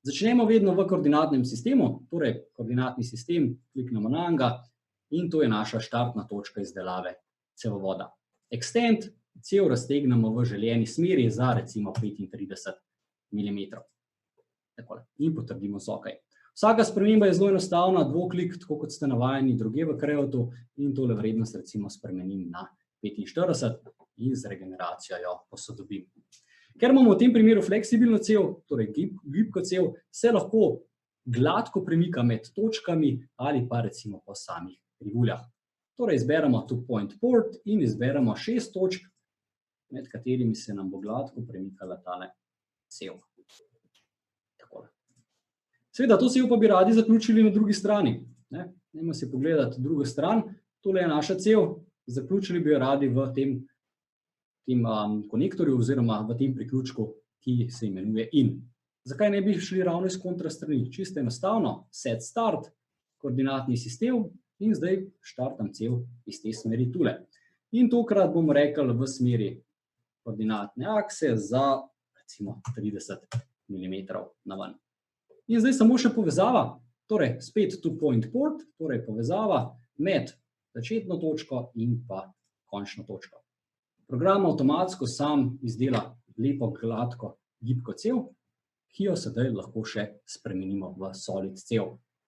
Začnemo vedno v koordinatnem sistemu, torej koordinatni sistem, kliknemo na njega in to je naša štartna točka izdelave cevovoda. Extend, cev raztegnemo v željeni smeri za recimo 35 mm. Takole. In potrdimo z OK. Vsaka sprememba je zelo enostavna, dvoklik, tako kot ste navajeni druge v Kreotu in tole vrednost recimo spremenim na 45 in z regeneracijo jo posodobim. Ker imamo v tem primeru fleksibilno cev, torej gibko cev, se lahko gladko premika med točkami ali pa recimo po samih krivuljah. Torej izberemo two point port in izberemo 6 točk, med katerimi se nam bo gladko premikala tale cev. Takole. Seveda, to cev pa bi radi zaključili na drugi strani. Dajmo si pogledati drugo stran. Tole je naša cev, zaključili bi jo radi v tem konektorju oziroma v tem priključku, ki se imenuje in. Zakaj ne bi šli ravno iz kontra strani? Čisto enostavno, set start, koordinatni sistem in zdaj štartam cev iz te smeri tule. In tokrat bomo rekli v smeri koordinatne akse za recimo 30 mm na ven. In zdaj samo še povezava, torej spet two point port, torej povezava med začetno točko in pa končno točko. Program avtomatsko sam izdela lepo, gladko, gibko cev, ki jo sedaj lahko še spremenimo v solid cev.